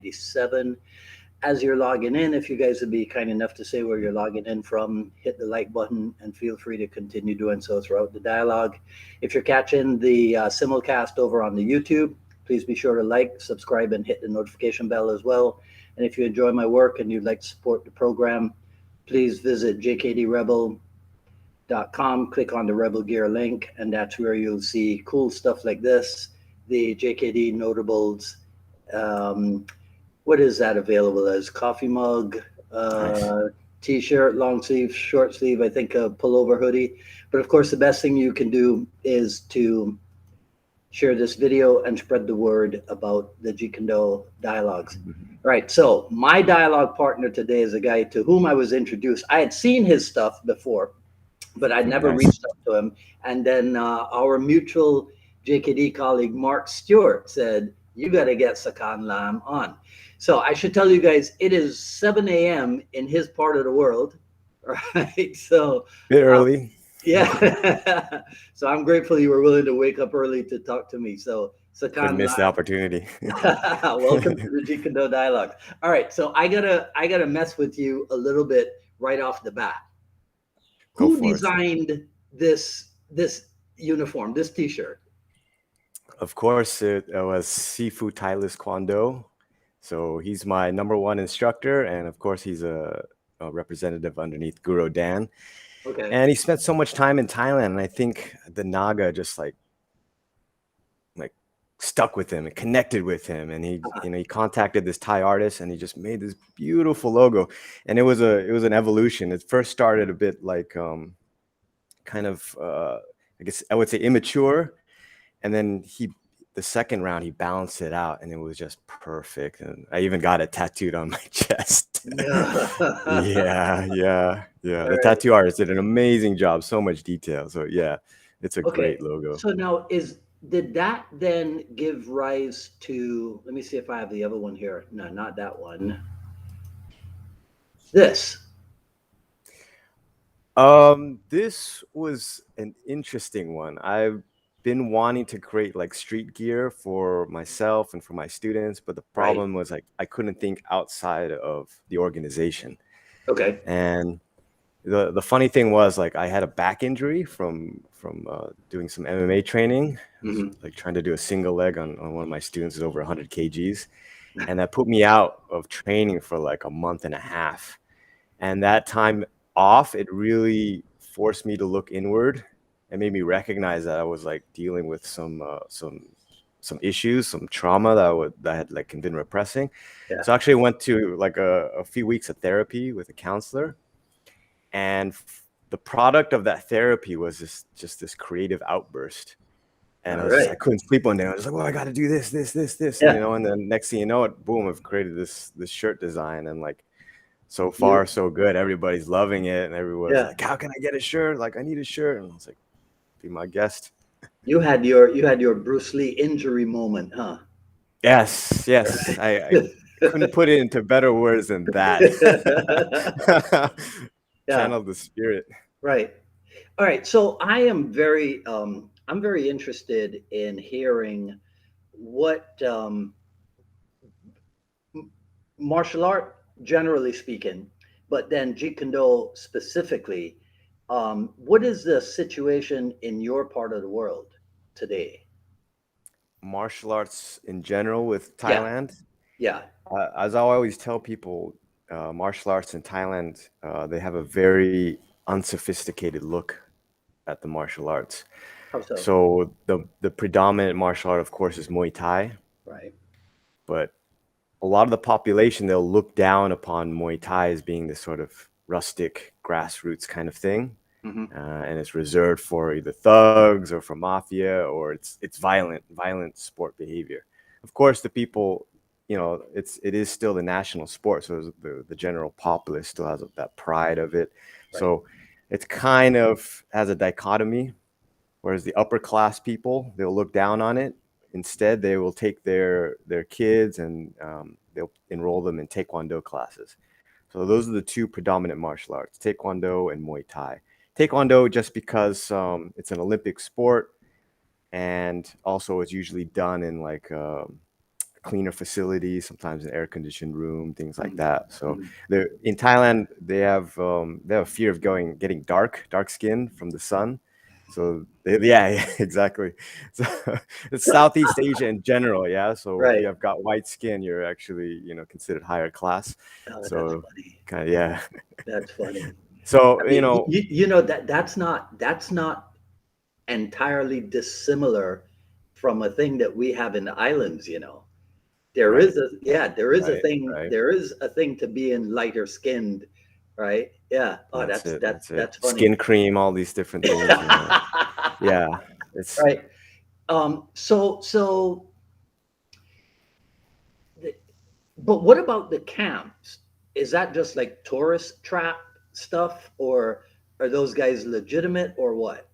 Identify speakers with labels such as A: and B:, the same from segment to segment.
A: 1987. As you're logging in, if you guys would be kind enough to say where you're logging in from, hit the like button and feel free to continue doing so throughout the dialogue. If you're catching the simulcast over on the YouTube, please be sure to like, subscribe, and hit the notification bell as well. And if you enjoy my work and you'd like to support the program, please visit jkdrebel.com, click on the Rebel Gear link, and that's where you'll see cool stuff like this, the JKD notables. Um, what is that available as? Coffee mug,
B: Nice.
A: uh, t-shirt, long sleeve, short sleeve, I think a pullover hoodie. But of course, the best thing you can do is to share this video and spread the word about the Jeet Kune dialogues.
B: Mhm.
A: All right, so my dialogue partner today is a guy to whom I was introduced. I had seen his stuff before, but I'd never
B: Nice.
A: reached out to him. And then our mutual JKD colleague, Mark Stewart, said, "You got to get Sakan Lam on." So I should tell you guys, it is 7 a.m. in his part of the world. Right. So,
B: Bit
A: uh,
B: early.
A: yeah. So I'm grateful you were willing to wake up early to talk to me. So,
B: Couldn't
A: Sakan
B: miss the
A: Lam,
B: opportunity.
A: welcome to the Jeet Kune Dialogue. All right. So I gotta mess with you a little bit right off the bat.
B: Go
A: Who
B: for it, sir.
A: designed this uniform, this T-shirt?
B: Of course, it was Sifu Tailis Kwando. So he's my number one instructor, and of course, he's a representative underneath Guru Dan.
A: Okay.
B: And he spent so much time in Thailand, and I think the Naga just like stuck with him and connected with him, and he contacted this Thai artist, and he just made this beautiful logo. And it was an evolution. It first started a bit like kind of I guess I would say immature, and then the second round he balanced it out, and it was just perfect. And I even got it tattooed on my chest.
A: Yeah.
B: Yeah.
A: All
B: The
A: right.
B: tattoo artist did an amazing job, so much detail. So yeah, it's a
A: Okay.
B: great logo.
A: So now is did that then give rise to, let me see if I have the other one here. No, not that one. This.
B: This was an interesting one. I've been wanting to create like street gear for myself and for my students, but the
A: Right.
B: problem was like I couldn't think outside of the organization.
A: Okay.
B: And the funny thing was like I had a back injury from doing some MMA training. I was
A: Hmm.
B: like trying to do a single leg on one of my students who's over 100 kgs, and that put me out of training for like a month and a half. And that time off, it really forced me to look inward and made me recognize that I was like dealing with some issues, some trauma that I had like been repressing.
A: Yeah.
B: So I actually went to like a few weeks of therapy with a counselor, and the product of that therapy was just this creative outburst. And
A: All right.
B: I couldn't sleep one day. I was like, well, I got to do this, and
A: Yeah.
B: and then next thing you know, it boom, I've created this shirt design, and like so far
A: You
B: so good. Everybody's loving it, and everyone's
A: yeah.
B: like, how can I get a shirt? Like, I need a shirt. And I was like, be my guest.
A: You had your Bruce Lee injury moment, huh?
B: Yes. I couldn't put it into better words than that.
A: Yeah.
B: Channel the spirit.
A: Right. All right. So I'm very interested in hearing what martial art, generally speaking, but then Jeet Kune Do specifically. What is the situation in your part of the world today?
B: Martial arts in general with
A: Yeah.
B: Thailand.
A: Yeah.
B: As I always tell people, martial arts in Thailand, they have a very unsophisticated look at the martial arts.
A: How so?
B: So the predominant martial art, of course, is Muay Thai,
A: Right.
B: but a lot of the population they'll look down upon Muay Thai as being this sort of rustic grassroots kind of thing,
A: Hmm.
B: and it's reserved for either thugs or for mafia, or it's violent sport behavior. Of course, the people, it is still the national sport, so the general populace still has that pride of it.
A: Right.
B: So it's kind of has a dichotomy. Whereas the upper class people, they'll look down on it. Instead, they will take their kids and they'll enroll them in Taekwondo classes. So those are the two predominant martial arts: Taekwondo and Muay Thai. Taekwondo just because it's an Olympic sport, and also it's usually done in like cleaner facilities, sometimes an air conditioned room, things like
A: Mhm.
B: that. So
A: Mhm.
B: they're in Thailand. They have a fear of getting dark skin from the sun. So yeah, exactly. So it's Southeast Asia in general, yeah. So if you
A: Right.
B: have got white skin, you're actually considered higher class.
A: Oh, that's
B: So
A: funny.
B: kind of yeah.
A: That's funny.
B: So
A: I mean, you know that that's not entirely dissimilar from a thing that we have in the islands, you know. There
B: right,
A: is a yeah,
B: right, right.
A: there is a thing to being lighter skinned, right? Yeah. Oh,
B: That's it. That's it.
A: that's funny.
B: Skin cream, all these different things. Yeah, it's
A: Right. So the, but what about the camps? Is that just like tourist trap stuff, or are those guys legitimate, or what?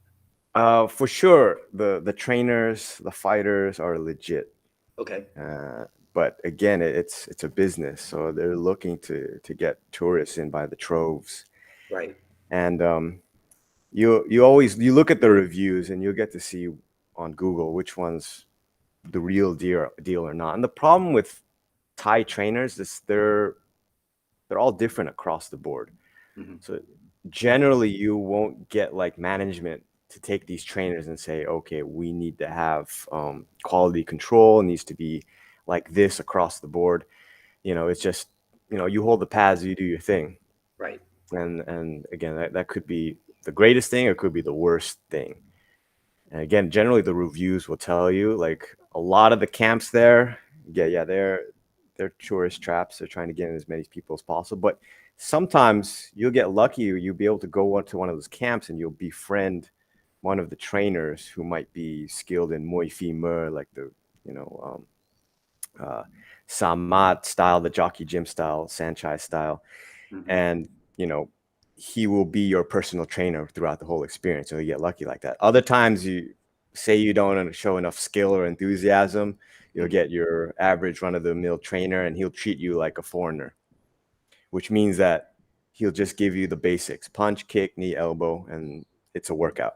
B: for sure the trainers, the fighters are legit.
A: Okay.
B: Uh, but again, it's a business, so they're looking to get tourists in by the troves.
A: Right.
B: And you always you look at the reviews, and you'll get to see on Google which one's the real deal or not. And the problem with Thai trainers is they're all different across the board.
A: Mhm.
B: So generally, you won't get like management to take these trainers and say, okay, we need to have quality control. It needs to be like this across the board. It's just you hold the pads, you do your thing,
A: Right.
B: and again, that could be the greatest thing, or it could be the worst thing. And again, generally the reviews will tell you like a lot of the camps there, yeah, they're tourist traps. They're trying to get in as many people as possible. But sometimes you'll get lucky. You'll be able to go to one of those camps and you'll befriend one of the trainers who might be skilled in Muay Thai Mer, like the you know uh, Samat style, the jockey gym style, Sanchai style,
A: Mhm.
B: and you know he will be your personal trainer throughout the whole experience. So you get lucky like that. Other times you say you don't show enough skill or enthusiasm, you'll
A: Mhm.
B: get your average run of the mill trainer and he'll treat you like a foreigner, which means that he'll just give you the basics: punch, kick, knee, elbow, and it's a workout.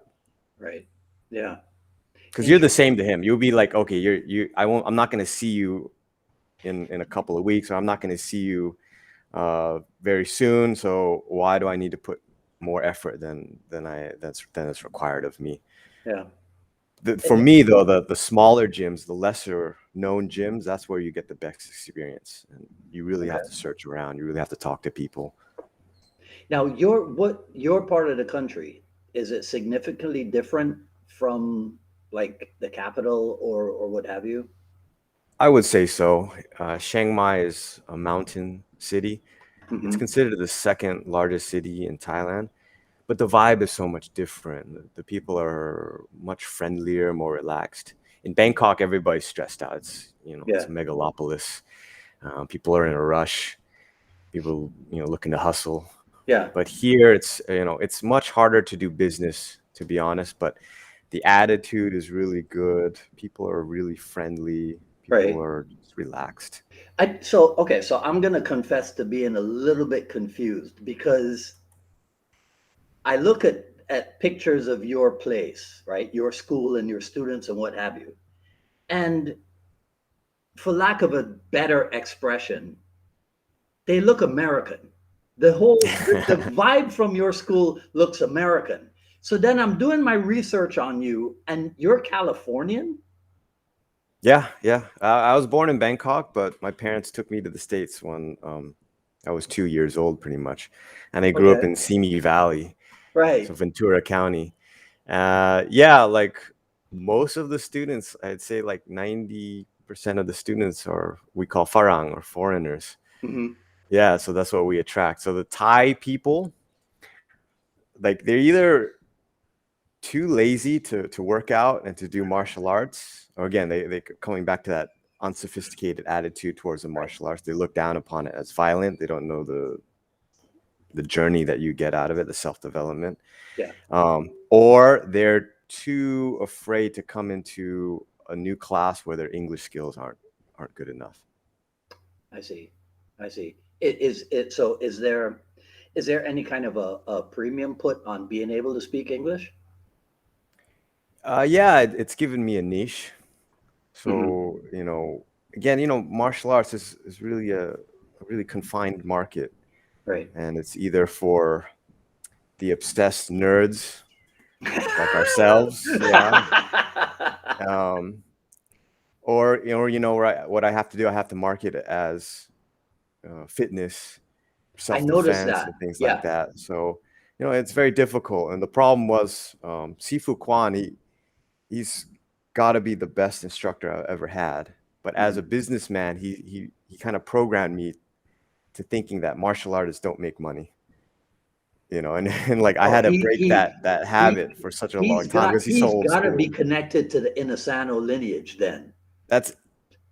A: Right. Yeah.
B: Because you're the
A: Interesting.
B: same to him. You'll be like, okay, I'm not going to see you in a couple of weeks, or I'm not going to see you very soon. So why do I need to put more effort than is required of me?
A: Yeah.
B: For
A: And
B: me, though, the smaller gyms, the lesser known gyms, that's where you get the best experience, and you really have to
A: okay.
B: search around. You really have to talk to people.
A: Now, your part of the country, is it significantly different from like the capital or what have you?
B: I would say so. Chiang Mai is a mountain city. It's
A: Hmm.
B: considered the second largest city in Thailand, but the vibe is so much different. The people are much friendlier, more relaxed. In Bangkok, everybody's stressed out. It's
A: Yeah.
B: a megalopolis. People are in a rush. People, looking to hustle.
A: Yeah.
B: But here, it's much harder to do business, to be honest. But the attitude is really good. People are really friendly. People
A: Right.
B: are just relaxed.
A: So I'm gonna confess to being a little bit confused because I look at pictures of your place, right? Your school and your students and what have you. And for lack of a better expression, they look American. The vibe from your school looks American. So then I'm doing my research on you, and you're Californian,
B: Yeah, yeah. I was born in Bangkok, but my parents took me to the States when I was 2 years old, pretty much. And I grew up
A: okay,
B: in Simi Valley, so
A: right?
B: Ventura County. Yeah, like most of the students, I'd say like 90% of the students are we call Farang or foreigners.
A: Hmm.
B: Yeah, so that's what we attract. So the Thai people, like they're either too lazy to work out and to do martial arts, or again, they coming back to that unsophisticated attitude towards the
A: Right.
B: martial arts. They look down upon it as violent. They don't know the journey that you get out of it, the self-development.
A: Yeah,
B: Or they're too afraid to come into a new class where their English skills aren't good enough.
A: I see. I see. It so is there any kind of a premium put on being able to speak English?
B: Yeah, it's given me a niche.
A: Hmm.
B: So, again, martial arts is really a really confined market,
A: Right.
B: and it's either for the obsessed nerds like ourselves, yeah, um, what I have to do, I have to market it as fitness,
A: I noticed
B: self-defense, and
A: that.
B: things like
A: Yeah.
B: that. So, it's very difficult. And the problem was, Sifu Kwan, he's got to be the best instructor I've ever had. But as a
A: Mhm.
B: businessman, he kind of programmed me to thinking that martial artists don't make money. And like I
A: Oh,
B: had to break that
A: he
B: habit for such a long time because he's so
A: he's
B: old
A: got to be
B: school.
A: connected to the Inasano lineage then.
B: That's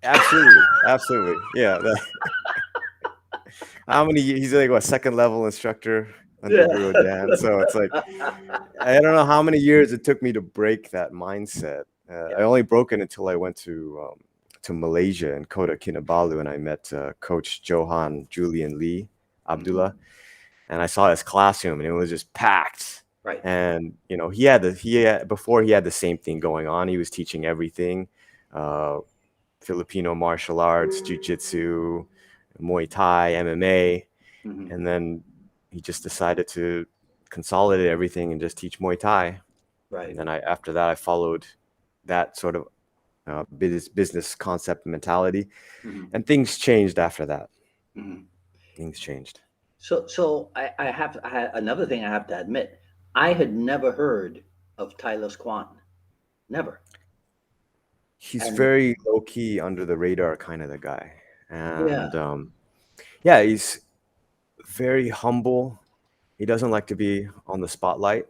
B: absolutely, yeah. How many? He's like what, second level instructor under Guru
A: Yeah.
B: Dan. So it's like I don't know how many years it took me to break that mindset. I
A: Yeah.
B: only broke it until I went to Malaysia and Kota Kinabalu, and I met Coach Johan Julian Lee
A: Mhm.
B: Abdullah, and I saw his classroom, and it was just packed.
A: Right.
B: And before he had the same thing going on. He was teaching everything, uh, Filipino martial arts, jiu-jitsu, Muay Thai, MMA,
A: Mhm.
B: and then he just decided to consolidate everything and just teach Muay Thai. And
A: Right.
B: then after that, I followed that sort of business concept mentality,
A: Mhm.
B: and things changed after that.
A: Mhm.
B: Things changed.
A: So I had another thing I have to admit. I had never heard of Tyler Kwan. Never.
B: He's
A: And
B: very low key, under the radar kind of the guy,
A: yeah.
B: and yeah, he's very humble. He doesn't like to be on the spotlight,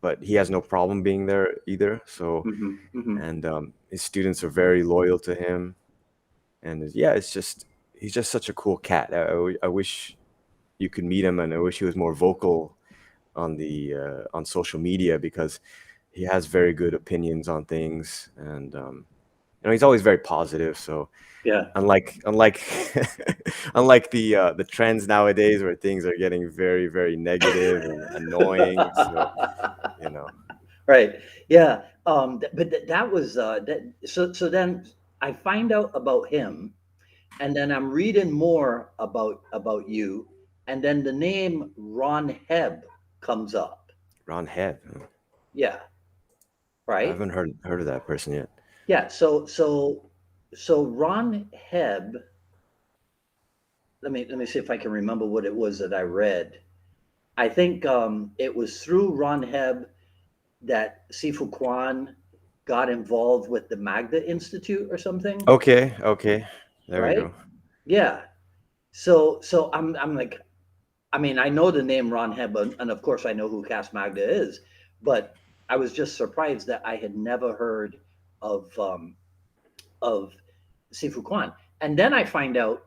B: but he has no problem being there either. So,
A: Mhm. Mhm.
B: and his students are very loyal to him, and yeah, he's just such a cool cat. I wish you could meet him, and I wish he was more vocal on social media, because he has very good opinions on things, and he's always very positive. So
A: Yeah.
B: unlike unlike the trends nowadays where things are getting very, very negative and annoying. So you know,
A: Right. Yeah. But that was that. So then I find out about him, and then I'm reading more about you, and then the name Ron Heb comes up.
B: Ron Head.
A: Yeah.
B: I
A: Right.
B: haven't heard of that person yet.
A: Yeah. So Ron Heb. Let me see if I can remember what it was that I read. I think it was through Ron Heb that Sifu Kwan got involved with the Magda Institute or something,
B: Okay, okay, there we
A: right?
B: go.
A: Yeah. So I'm like, I mean, I know the name Ron Heb, and of course I know who Cass Magda is, but I was just surprised that I had never heard of of Sifu Kwan. And then I find out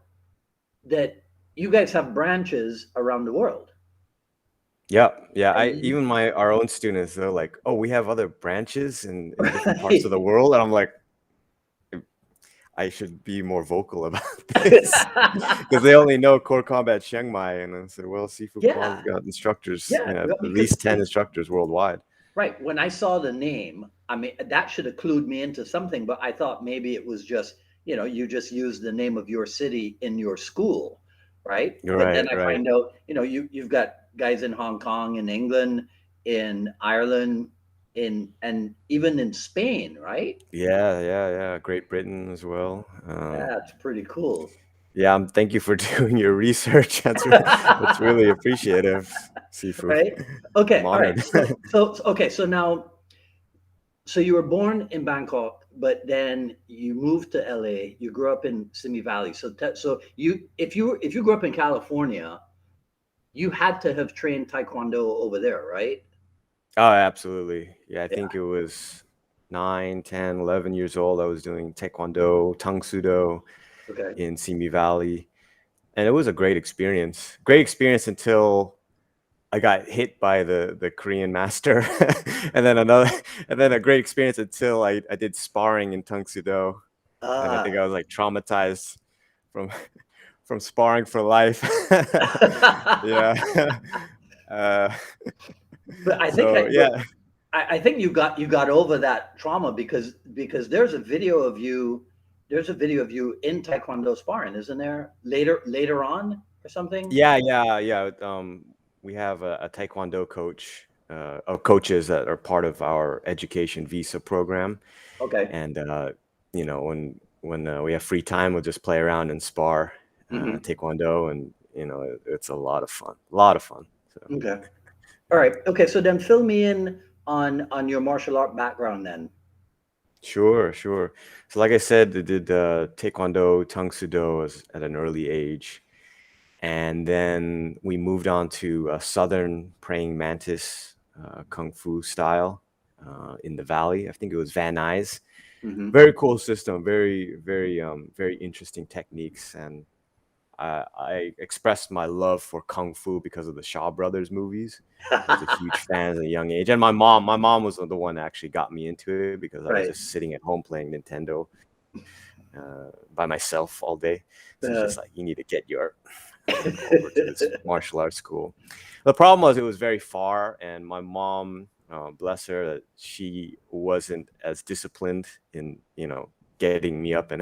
A: that you guys have branches around the world.
B: Yeah, yeah. I
A: And
B: even my our own students, they're like, "Oh, we have other branches in different parts of the
A: right.
B: world," and I'm like, I should be more vocal about this, because they only know Core Combat Chiang Mai, and I said, "Well, Sifu
A: Yeah.
B: Kwan's got instructors,
A: Yeah.
B: at
A: Well, because
B: least 10 instructors worldwide."
A: right, when I saw the name, I mean, that should have clued me into something, but I thought maybe it was just, you just use the name of your city in your school, right? But then
B: Right,
A: I
B: right.
A: find out, you've got guys in Hong Kong, in England, in Ireland, and even in Spain, right?
B: Yeah, yeah, yeah. Great Britain as well.
A: That's pretty cool.
B: Yeah, thank you for doing your research. That's really appreciative, Sifu.
A: Right?
B: I'm
A: Okay, all right.
B: honored.
A: Okay, so now, so you were born in Bangkok, but then you moved to LA. You grew up in Simi Valley. So if you grew up in California, you had to have trained Taekwondo over there, right?
B: Oh, absolutely. Yeah, I
A: Yeah.
B: think it was 9, 10, 11 years old. I was doing Taekwondo, Tang Sudo
A: Okay.
B: in Simi Valley. And it was a great experience. Great experience until I got hit by the Korean master. and then another and then a great experience until I did sparring in Tang Sudo. And I think
A: Ah.
B: I was like traumatized from from sparring for life. Yeah. Uh,
A: But I think
B: so yeah.
A: I think you got over that trauma because there's a video of you. there's a video of you in Taekwondo sparring, isn't there? Later on or something?
B: Yeah. We have a Taekwondo coach, or coaches that are part of our education visa program,
A: Okay.
B: and when we have free time, we'll just play around and spar
A: Hmm.
B: Taekwondo, and it's a lot of fun, a lot of fun. So
A: Okay. All right. Okay. So then fill me in on your martial art background then.
B: sure. So like I said, I did Taekwondo, Tang Soo Do at an early age. And then we moved on to Southern Praying Mantis Kung Fu style in the Valley. I think it was Van Nuys.
A: Hmm.
B: Very cool system, very interesting techniques. And I expressed my love for Kung Fu because of the Shaw Brothers movies. I was a huge fan at a young age. And my mom was the one that actually got me into it because I was
A: Right.
B: just sitting at home playing Nintendo by myself all day. So it's
A: Uh,
B: just like, you need to get your over to this martial arts school. The problem was it was very far, and my mom, bless her, that she wasn't as disciplined in getting me up and